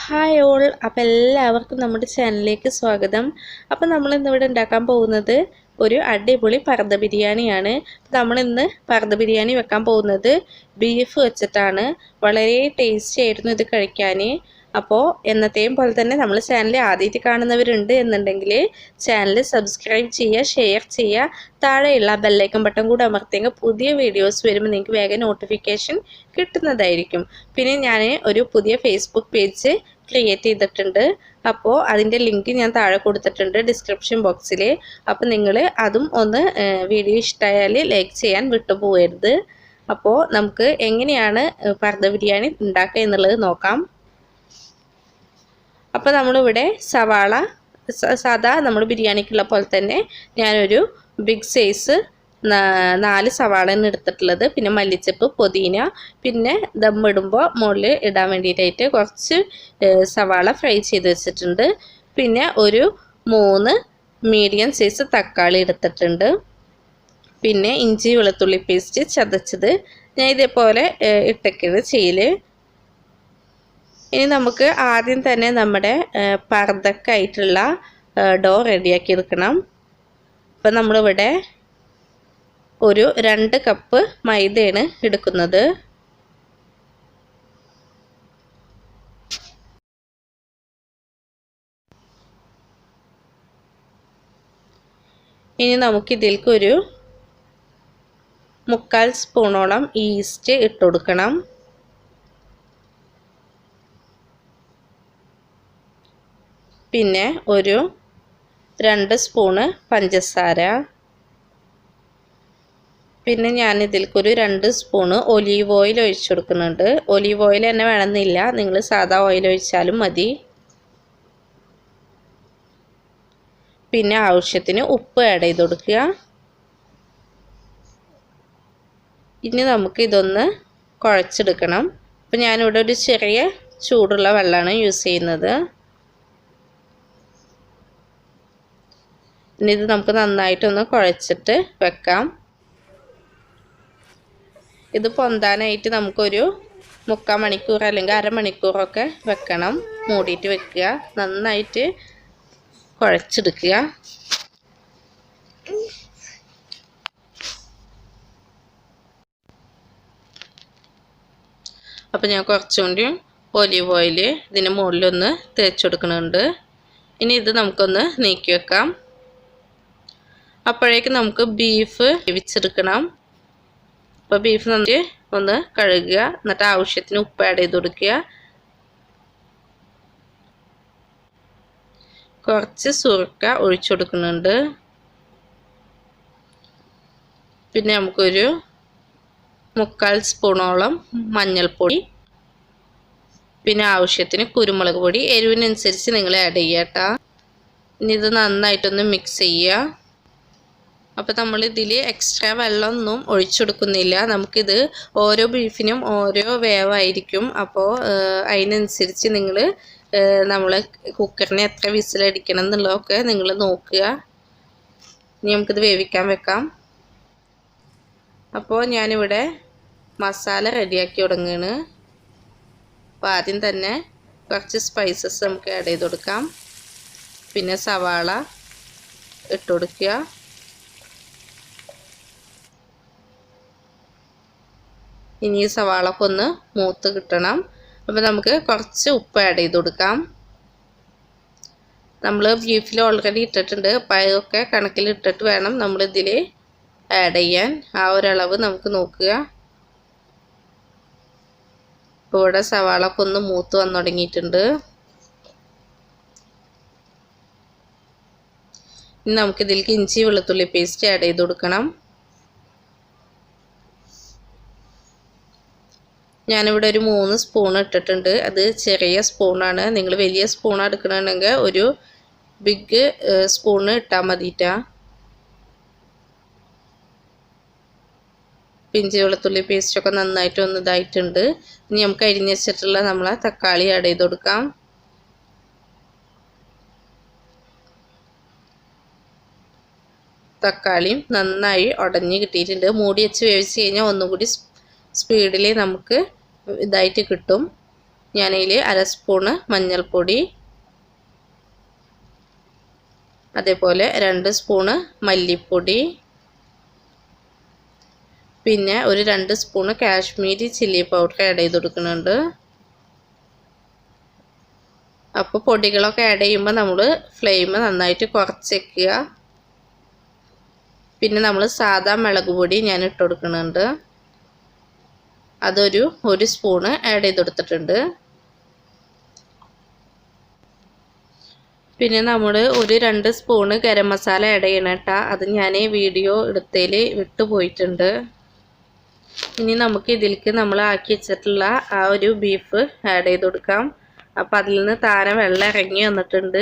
Hi all, അപ്പോൾ എല്ലാവർക്കും നമ്മുടെ ചാനലിലേക്ക് സ്വാഗതം. അപ്പോൾ നമ്മളിന്നിവിടെ ഉണ്ടാക്കാൻ പോകുന്നത് ഒരു അടിപൊളി പർദ്ദ ബിരിയാണിയാണ്. നമ്മളിന്ന് പർദ്ദ ബിരിയാണി വെക്കാൻ പോകുന്നത് ബീഫ് വെച്ചിട്ടാണ്. വളരെ ടേസ്റ്റി ആയിരുന്നു ഇത് കഴിക്കാൻ. അപ്പോൾ എന്നത്തെയും പോലെ തന്നെ നമ്മൾ ചാനൽ ആദ്യമായിട്ട് കാണുന്നവരുണ്ട് എന്നുണ്ടെങ്കിൽ ചാനൽ സബ്സ്ക്രൈബ് ചെയ്യുക, ഷെയർ ചെയ്യുക, താഴെയുള്ള ബെല്ലൈക്കൺ ബട്ടൺ കൂടെ അമർത്തിയെങ്കിൽ പുതിയ വീഡിയോസ് വരുമ്പോൾ നിങ്ങൾക്ക് വേഗം നോട്ടിഫിക്കേഷൻ കിട്ടുന്നതായിരിക്കും. പിന്നെ ഞാൻ ഒരു പുതിയ ഫേസ്ബുക്ക് പേജ് ക്രിയേറ്റ് ചെയ്തിട്ടുണ്ട്. അപ്പോൾ അതിൻ്റെ ലിങ്ക് ഞാൻ താഴെ കൊടുത്തിട്ടുണ്ട് ഡിസ്ക്രിപ്ഷൻ ബോക്സിൽ. അപ്പോൾ നിങ്ങൾ അതും ഒന്ന് വീഡിയോ ഇഷ്ടമായാൽ ലൈക്ക് ചെയ്യാൻ വിട്ടുപോകരുത്. അപ്പോൾ നമുക്ക് എങ്ങനെയാണ് പർദ്ദ ബിരിയാണി ഉണ്ടാക്കുക എന്നുള്ളത് നോക്കാം. അപ്പോൾ നമ്മളിവിടെ സവാള സാധാ നമ്മൾ ബിരിയാണിക്കുള്ള പോലെ തന്നെ ഞാനൊരു ബിഗ് സൈസ് 4 സവാളയാണ് എടുത്തിട്ടുള്ളത്. പിന്നെ മല്ലിച്ചപ്പ്, പുതിന, പിന്നെ ദമ്മിടുമ്പോൾ മുകളിൽ ഇടാൻ വേണ്ടിയിട്ടായിട്ട് കുറച്ച് സവാള ഫ്രൈ ചെയ്ത് വെച്ചിട്ടുണ്ട്. പിന്നെ ഒരു 3 മീഡിയം സൈസ് തക്കാളി എടുത്തിട്ടുണ്ട്. പിന്നെ ഇഞ്ചി വെളുത്തുള്ളി പേസ്റ്റ് ചതച്ചത് ഞാൻ ഇതേപോലെ ഇട്ടൊക്കെയാണ് ചെയ്യൽ. ഇനി നമുക്ക് ആദ്യം തന്നെ നമ്മുടെ പർദ്ദക്കായിട്ടുള്ള ഡോ റെഡിയാക്കി എടുക്കണം. അപ്പം നമ്മളിവിടെ ഒരു 2 കപ്പ് മൈദയാണ് എടുക്കുന്നത്. ഇനി നമുക്കിതിലേക്ക് ഒരു 3/4 സ്പൂണോളം ഈസ്റ്റ് ഇട്ട് കൊടുക്കണം. പിന്നെ ഒരു 2 സ്പൂണ് പഞ്ചസാര. പിന്നെ ഞാനിതിലേക്കൊരു 2 സ്പൂണ് ഒലീവ് ഓയിൽ ഒഴിച്ചു കൊടുക്കുന്നുണ്ട്. ഒലീവ് ഓയിൽ തന്നെ വേണമെന്നില്ല, നിങ്ങൾ സാധാ ഓയിൽ ഒഴിച്ചാലും മതി. പിന്നെ ആവശ്യത്തിന് ഉപ്പ് ആഡ് ചെയ്ത് കൊടുക്കുക. ഇനി നമുക്ക് ഇതൊന്ന് കുഴച്ചെടുക്കണം. അപ്പം ഞാനിവിടെ ഒരു ചെറിയ ചൂടുള്ള വെള്ളമാണ് യൂസ് ചെയ്യുന്നത്. ഇനി ഇത് നമുക്ക് നന്നായിട്ടൊന്ന് കുഴച്ചിട്ട് വെക്കാം. ഇത് പൊന്താനായിട്ട് നമുക്കൊരു 3/4 മണിക്കൂർ അല്ലെങ്കിൽ അരമണിക്കൂറൊക്കെ വെക്കണം. മൂടിയിട്ട് വെക്കുക, നന്നായിട്ട് കുഴച്ചെടുക്കുക. അപ്പോൾ ഞാൻ കുറച്ചുകൂടി ഒലിവ് ഓയിൽ ഇതിന് മുകളിലൊന്ന് തേച്ച് കൊടുക്കുന്നുണ്ട്. ഇനി ഇത് നമുക്കൊന്ന് നീക്കി വെക്കാം. അപ്പോഴേക്കും നമുക്ക് ബീഫ് വേവിച്ചെടുക്കണം. അപ്പോൾ ബീഫ് നന്നായി ഒന്ന് കഴുകുക, എന്നിട്ട് ആവശ്യത്തിന് ഉപ്പ് ആഡ് ചെയ്ത് കൊടുക്കുക. കുറച്ച് സുർക്ക ഒഴിച്ചു കൊടുക്കുന്നുണ്ട്. പിന്നെ നമുക്കൊരു 3/4 സ്പൂണോളം മഞ്ഞൾപ്പൊടി, പിന്നെ ആവശ്യത്തിന് കുരുമുളക് പൊടി, എരിവിനനുസരിച്ച് നിങ്ങൾ ആഡ് ചെയ്യുക കേട്ടോ. ഇനി ഇത് നന്നായിട്ടൊന്ന് മിക്സ് ചെയ്യുക. അപ്പോൾ നമ്മളിതിൽ എക്സ്ട്രാ വെള്ളമൊന്നും ഒഴിച്ചു കൊടുക്കുന്നില്ല. നമുക്കിത് ഓരോ ബീഫിനും ഓരോ വേവായിരിക്കും. അപ്പോൾ അതിനനുസരിച്ച് നിങ്ങൾ നമ്മൾ കുക്കറിന് എത്ര വിസിലടിക്കണം എന്നുള്ളതൊക്കെ നിങ്ങൾ നോക്കുക. ഇനി നമുക്കിത് വേവിക്കാൻ വെക്കാം. അപ്പോൾ ഞാനിവിടെ മസാല റെഡിയാക്കി തുടങ്ങുകയാണ്. അപ്പോൾ ആദ്യം തന്നെ കുറച്ച് സ്പൈസസ് നമുക്ക് ആഡ് ചെയ്ത് കൊടുക്കാം. പിന്നെ സവാള ഇട്ട് കൊടുക്കുക. ഇനി ഈ സവാളൊക്കെ ഒന്ന് മൂത്ത് കിട്ടണം. അപ്പോൾ നമുക്ക് കുറച്ച് ഉപ്പ് ആഡ് ചെയ്ത് കൊടുക്കാം. നമ്മൾ ബീഫിൽ ഓൾറെഡി ഇട്ടിട്ടുണ്ട്. അപ്പോൾ അതൊക്കെ കണക്കിലിട്ടിട്ട് വേണം നമ്മളിതിൽ ആഡ് ചെയ്യാൻ. ആ ഒരളവ് നമുക്ക് നോക്കുക. ഇപ്പോൾ ഇവിടെ സവാളൊക്കെ ഒന്ന് മൂത്ത് വന്നു തുടങ്ങിയിട്ടുണ്ട്. ഇനി നമുക്കിതിലേക്ക് ഇഞ്ചി വെളുത്തുള്ളി പേസ്റ്റ് ആഡ് ചെയ്ത് കൊടുക്കണം. ഞാനിവിടെ ഒരു 3 സ്പൂൺ ഇട്ടിട്ടുണ്ട്. അത് ചെറിയ സ്പൂണാണ്. നിങ്ങൾ വലിയ സ്പൂൺ എടുക്കണമെങ്കിൽ ഒരു ബിഗ് സ്പൂണ് ഇട്ടാൽ മതിയിട്ടാ. ഇഞ്ചി വെളുത്തുള്ളി പേസ്റ്റൊക്കെ നന്നായിട്ട് ഒന്ന് ഇതായിട്ടുണ്ട്. ഇനി നമുക്ക് അരിഞ്ഞ് വെച്ചിട്ടുള്ള നമ്മളെ തക്കാളി ആഡ് ചെയ്ത് കൊടുക്കാം. തക്കാളിയും നന്നായി ഉടഞ്ഞ് കിട്ടിയിട്ടുണ്ട്. മൂടി വെച്ച് വേവിച്ച് കഴിഞ്ഞാൽ ഒന്നുകൂടി സ്പീഡിൽ നമുക്ക് ഇതായിട്ട് കിട്ടും. ഞാനതിൽ 1/2 സ്പൂണ് മഞ്ഞൾപ്പൊടി, അതേപോലെ 2 സ്പൂണ് മല്ലിപ്പൊടി, പിന്നെ ഒരു 2 spoon Kashmiri chilli powder add ചെയ്ത് കൊടുക്കുന്നുണ്ട്. അപ്പോൾ പൊടികളൊക്കെ ആഡ് ചെയ്യുമ്പോൾ നമ്മൾ ഫ്ലെയിം നന്നായിട്ട് കുറച്ച് വെക്കുക. പിന്നെ നമ്മൾ സാദാ മുളക് പൊടി ഞാൻ ഇട്ട് കൊടുക്കുന്നുണ്ട്. അതൊരു 1 സ്പൂണ് ആഡ് ചെയ്ത് കൊടുത്തിട്ടുണ്ട്. പിന്നെ നമ്മൾ ഒരു 2 സ്പൂണ് ഗരം മസാല ആഡ് ചെയ്യണം കേട്ടോ. അത് ഞാൻ വീഡിയോ എടുത്തതിൽ വിട്ടുപോയിട്ടുണ്ട്. ഇനി നമുക്ക് ഇതിലേക്ക് നമ്മൾ ആക്കി വെച്ചിട്ടുള്ള ആ ഒരു ബീഫ് ആഡ് ചെയ്ത് കൊടുക്കാം. അപ്പോൾ അതിൽ നിന്ന് താനെ വെള്ളം ഇറങ്ങി വന്നിട്ടുണ്ട്.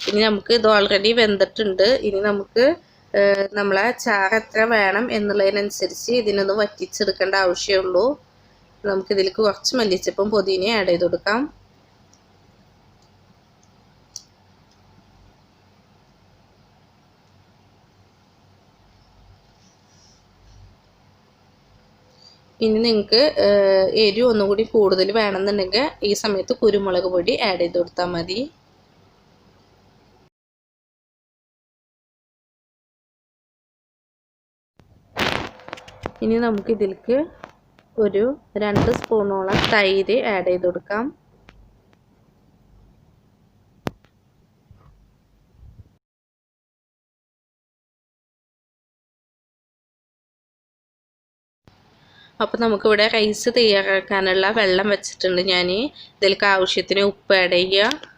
ഇനി നമുക്ക് ഇത് ഓൾറെഡി വെന്തിട്ടുണ്ട്. ഇനി നമുക്ക് നമ്മളെ ചാറ് എത്ര വേണം എന്നുള്ളതിനനുസരിച്ച് ഇതിനൊന്ന് വറ്റിച്ചെടുക്കേണ്ട ആവശ്യമുള്ളൂ. നമുക്കിതിലേക്ക് കുറച്ച് മല്ലിച്ചപ്പും പുതിനയും ആഡ് ചെയ്ത് കൊടുക്കാം. ഇനി നിങ്ങൾക്ക് എരിവ് ഒന്നുകൂടി കൂടുതൽ വേണമെന്നുണ്ടെങ്കിൽ ഈ സമയത്ത് കുരുമുളക് പൊടി ആഡ് ചെയ്ത് കൊടുത്താൽ മതി. ഇനി നമുക്ക് ഇതിലേക്ക് ഒരു 2 സ്പൂണോളം തൈര് ആഡ് ചെയ്ത് കൊടുക്കാം. അപ്പോൾ നമുക്കിവിടെ റൈസ് തയ്യാറാക്കാനുള്ള വെള്ളം വെച്ചിട്ടുണ്ട്. ഞാൻ ഇതിലേക്ക് ആവശ്യത്തിന് ഉപ്പ് ആഡ് ചെയ്യുക.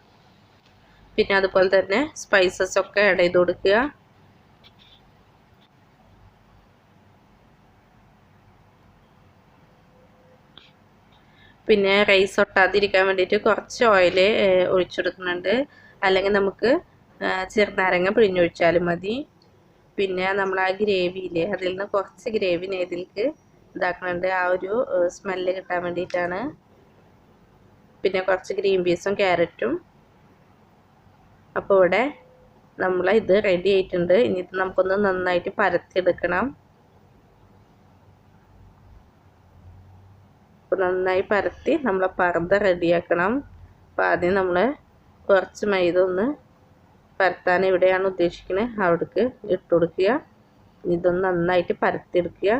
പിന്നെ അതുപോലെ തന്നെ സ്പൈസസ് ഒക്കെ ആഡ് ചെയ്ത് കൊടുക്കുക. പിന്നെ റൈസ് ഒട്ടാതിരിക്കാൻ വേണ്ടിയിട്ട് കുറച്ച് ഓയിൽ ഒഴിച്ചെടുക്കുന്നുണ്ട്. അല്ലെങ്കിൽ നമുക്ക് ചെറുനാരങ്ങ പിഴിഞ്ഞൊഴിച്ചാലും മതി. പിന്നെ നമ്മൾ ആ ഗ്രേവിയില്ലേ അതിൽ നിന്ന് കുറച്ച് ഗ്രേവി ഇതിലേക്ക് ഇതാക്കുന്നുണ്ട്, ആ ഒരു സ്മെല്ല് കിട്ടാൻ വേണ്ടിയിട്ടാണ്. പിന്നെ കുറച്ച് ഗ്രീൻ പീസും ക്യാരറ്റും. അപ്പോൾ ഇവിടെ ഇത് റെഡി ആയിട്ടുണ്ട്. ഇനി ഇത് നമുക്കൊന്ന് നന്നായിട്ട് പരത്തിയെടുക്കണം. അപ്പോൾ നന്നായി പരത്തി നമ്മൾ പർദ്ദ റെഡിയാക്കണം. അപ്പോൾ ആദ്യം നമ്മൾ കുറച്ച് മൈദ ഒന്ന് പരത്താൻ എവിടെയാണ് ഉദ്ദേശിക്കുന്നത് അവിടേക്ക് ഇട്ട് കൊടുക്കുക. ഇതൊന്ന് നന്നായിട്ട് പരത്തിയെടുക്കുക.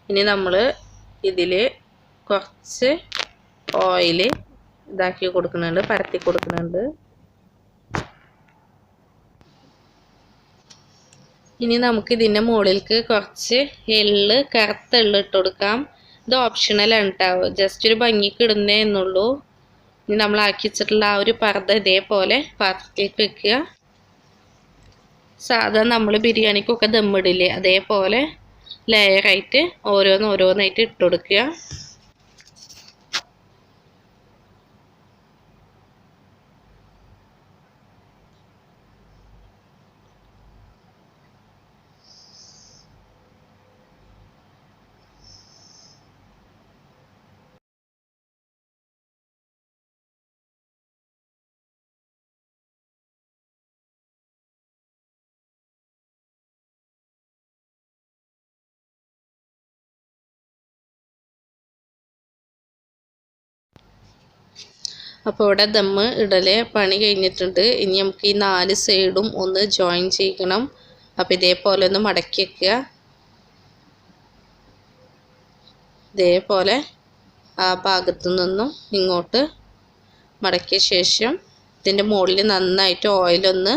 ഇനി നമ്മൾ ഇതിൽ കുറച്ച് ഓയിൽ ഇതാക്കി കൊടുക്കുന്നുണ്ട്, പരത്തി കൊടുക്കുന്നുണ്ട്. ഇനി നമുക്ക് ഇതിൻ്റെ മുകളിലേക്ക് കുറച്ച് കറുത്ത എള്ള് ഇട്ട് കൊടുക്കാം. ഇത് ഓപ്ഷണലാണ് കേട്ടോ, ജസ്റ്റ് ഒരു ഭംഗിക്ക് ഇടുന്നേ എന്നുള്ളൂ. ഇനി നമ്മൾ ആക്കി വെച്ചിട്ടുള്ള ആ ഒരു പർദ്ദ ഇതേപോലെ പാത്രത്തിലേക്ക് വെക്കുക. സാധാരണ നമ്മൾ ബിരിയാണിക്കൊക്കെ ദമ്മിടില്ലേ അതേപോലെ ലെയറായിട്ട് ഓരോന്നായിട്ട് ഇട്ട് കൊടുക്കുക. അപ്പോൾ ഇവിടെ ദമ്മ് ഇടൽ പണി കഴിഞ്ഞിട്ടുണ്ട്. ഇനി നമുക്ക് ഈ 4 സൈഡും ഒന്ന് ജോയിൻ ചെയ്യണം. അപ്പോൾ ഇതേപോലെ ഒന്ന് മടക്കി വയ്ക്കുക. ഇതേപോലെ ആ ഭാഗത്തു നിന്നും ഇങ്ങോട്ട് മടക്കിയ ശേഷം ഇതിൻ്റെ മുകളിൽ നന്നായിട്ട് ഓയിലൊന്ന്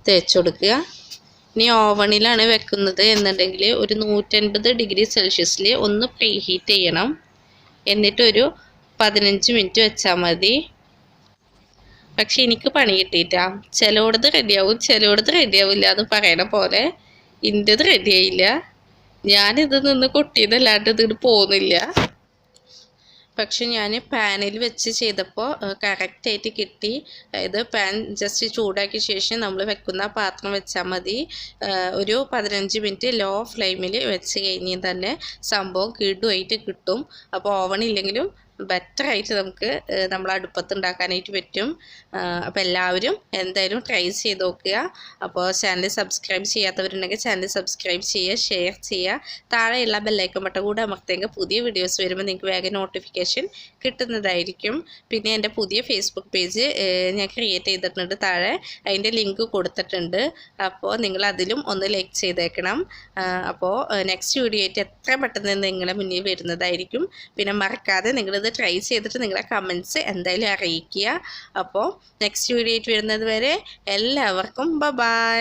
തേച്ച് കൊടുക്കുക. ഇനി ഓവണിലാണ് വെക്കുന്നത് എന്നുണ്ടെങ്കിൽ ഒരു 150 ഡിഗ്രി സെൽഷ്യസിൽ ഒന്ന് പ്രീ ഹീറ്റ് ചെയ്യണം. എന്നിട്ടൊരു 15 മിനിറ്റ് വെച്ചാൽ മതി. പക്ഷെ എനിക്ക് പണി കിട്ടിയിട്ടാ, ചിലയിടത്ത് റെഡിയാവും ചിലയിടത്ത് റെഡിയാവില്ല എന്ന് പറയണ പോലെ എൻ്റെത് റെഡിയായില്ല. ഞാനിത് നിന്ന് കൊട്ടിയതല്ലാണ്ട് ഇതിന് പോകുന്നില്ല. പക്ഷെ ഞാൻ പാനിൽ വെച്ച് ചെയ്തപ്പോൾ കറക്റ്റായിട്ട് കിട്ടി. ഇത് പാൻ ജസ്റ്റ് ചൂടാക്കിയ ശേഷം നമ്മൾ വെക്കുന്ന പാത്രം വെച്ചാൽ മതി. ഒരു 15 മിനിറ്റ് ലോ ഫ്ലെയിമിൽ വെച്ച് കഴിഞ്ഞാൽ തന്നെ സംഭവം കിടുവായിട്ട് കിട്ടും. അപ്പോൾ ഓവൺ ഇല്ലെങ്കിലും ബെറ്ററായിട്ട് നമുക്ക് നമ്മൾ അടുപ്പത്ത് ഉണ്ടാക്കാനായിട്ട് പറ്റും. അപ്പോൾ എല്ലാവരും എന്തായാലും ട്രൈ ചെയ്ത് നോക്കുക. അപ്പോൾ ചാനൽ സബ്സ്ക്രൈബ് ചെയ്യാത്തവരുണ്ടെങ്കിൽ ചാനൽ സബ്സ്ക്രൈബ് ചെയ്യുക, ഷെയർ ചെയ്യുക. താഴെയുള്ള ബെല്ലൈക്കൺ ബട്ടൺ കൂടെ അമർത്തിയെങ്കിൽ പുതിയ വീഡിയോസ് വരുമ്പോൾ നിങ്ങൾക്ക് വേഗം നോട്ടിഫിക്കേഷൻ കിട്ടുന്നതായിരിക്കും. പിന്നെ എൻ്റെ പുതിയ ഫേസ്ബുക്ക് പേജ് ഞാൻ ക്രിയേറ്റ് ചെയ്തിട്ടുണ്ട്, താഴെ അതിൻ്റെ ലിങ്ക് കൊടുത്തിട്ടുണ്ട്. അപ്പോൾ നിങ്ങൾ അതിലും ഒന്ന് ലൈക്ക് ചെയ്തേക്കണം. അപ്പോൾ നെക്സ്റ്റ് വീഡിയോ ആയിട്ട് എത്ര പെട്ടെന്ന് നിങ്ങളെ മുന്നിൽ വരുന്നതായിരിക്കും. പിന്നെ മറക്കാതെ നിങ്ങളിത് ട്രൈ ചെയ്തിട്ട് നിങ്ങളെ കമൻറ്റ്സ് എന്തായാലും അറിയിക്കുക. അപ്പോൾ നെക്സ്റ്റ് വീഡിയോ ആയിട്ട് വരുന്നത് വരെ എല്ലാവർക്കും ബൈ.